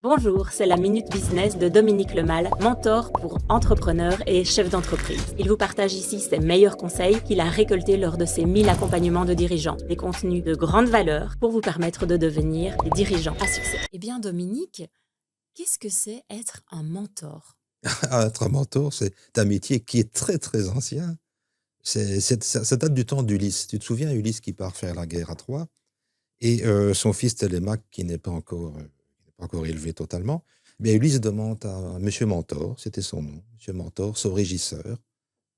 Bonjour, c'est la Minute Business de Dominique Lemal, mentor pour entrepreneurs et chefs d'entreprise. Il vous partage ici ses meilleurs conseils qu'il a récoltés lors de ses 1000 accompagnements de dirigeants. Des contenus de grande valeur pour vous permettre de devenir des dirigeants à succès. Eh bien Dominique, qu'est-ce que c'est être un mentor ? Être un mentor, c'est un métier qui est très, très ancien. Ça date du temps d'Ulysse. Tu te souviens, Ulysse qui part faire la guerre à Troie et son fils Télémaque qui n'est pas encore élevé totalement. Mais Ulysse demande à Monsieur Mentor, c'était son nom, Monsieur Mentor, son régisseur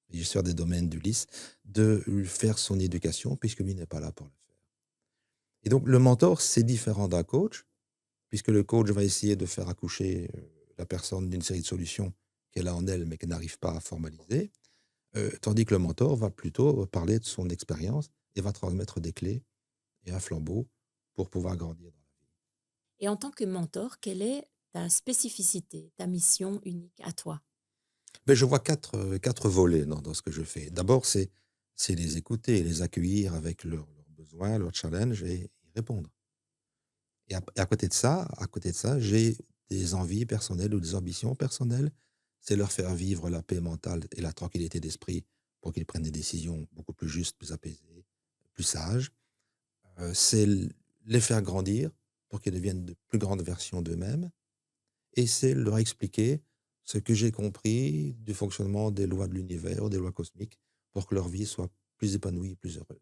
des domaines d'Ulysse, de lui faire son éducation puisque lui n'est pas là pour le faire. Et donc le mentor, c'est différent d'un coach, puisque le coach va essayer de faire accoucher la personne d'une série de solutions qu'elle a en elle mais qu'elle n'arrive pas à formaliser. Tandis que le mentor va plutôt parler de son expérience et va transmettre des clés et un flambeau pour pouvoir grandir dans la vie. Et en tant que mentor, quelle est ta spécificité, ta mission unique à toi ? Mais je vois quatre volets dans ce que je fais. D'abord, c'est les écouter, les accueillir avec leurs besoins, leurs challenges et y répondre. Et à côté de ça, j'ai des envies personnelles ou des ambitions personnelles. C'est leur faire vivre la paix mentale et la tranquillité d'esprit pour qu'ils prennent des décisions beaucoup plus justes, plus apaisées, plus sages. C'est les faire grandir pour qu'ils deviennent de plus grandes versions d'eux-mêmes. Et c'est leur expliquer ce que j'ai compris du fonctionnement des lois de l'univers, des lois cosmiques, pour que leur vie soit plus épanouie, plus heureuse.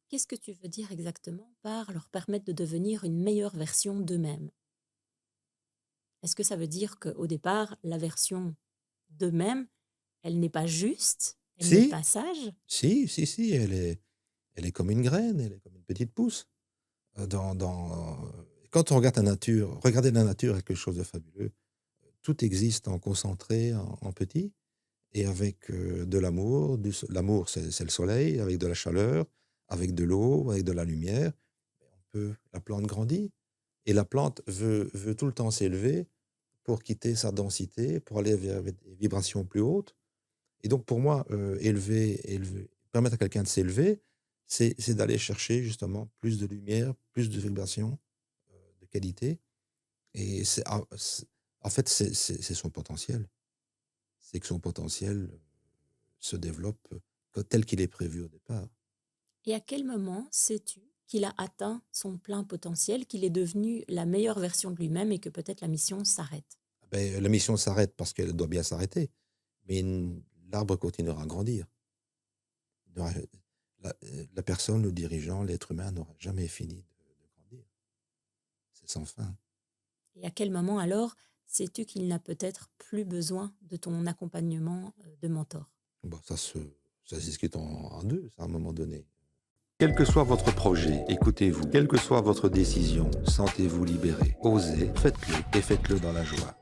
Qu'est-ce que tu veux dire exactement par leur permettre de devenir une meilleure version d'eux-mêmes ? Est-ce que ça veut dire qu'au départ, la version d'eux-mêmes, elle n'est pas juste, elle n'est Si, pas sage ? si, elle est comme une graine, elle est comme une petite pousse. Quand on regarde la nature, regarder la nature est quelque chose de fabuleux. Tout existe en concentré, en petit, et avec de l'amour. L'amour, c'est le soleil, avec de la chaleur, avec de l'eau, avec de la lumière. La plante grandit, et la plante veut tout le temps s'élever pour quitter sa densité, pour aller vers des vibrations plus hautes. Et donc, pour moi, permettre à quelqu'un de s'élever, c'est d'aller chercher justement plus de lumière, plus de vibrations de qualité. Et en fait, c'est son potentiel. C'est que son potentiel se développe tel qu'il est prévu au départ. Et à quel moment sais-tu qu'il a atteint son plein potentiel, qu'il est devenu la meilleure version de lui-même et que peut-être la mission s'arrête ? La mission s'arrête parce qu'elle doit bien s'arrêter, mais l'arbre continuera à grandir. La personne, le dirigeant, l'être humain n'aura jamais fini de grandir. C'est sans fin. Et à quel moment alors sais-tu qu'il n'a peut-être plus besoin de ton accompagnement de mentor ? Ça se discute en deux, à un moment donné. Quel que soit votre projet, écoutez-vous. Quelle que soit votre décision, sentez-vous libéré. Osez, faites-le et faites-le dans la joie.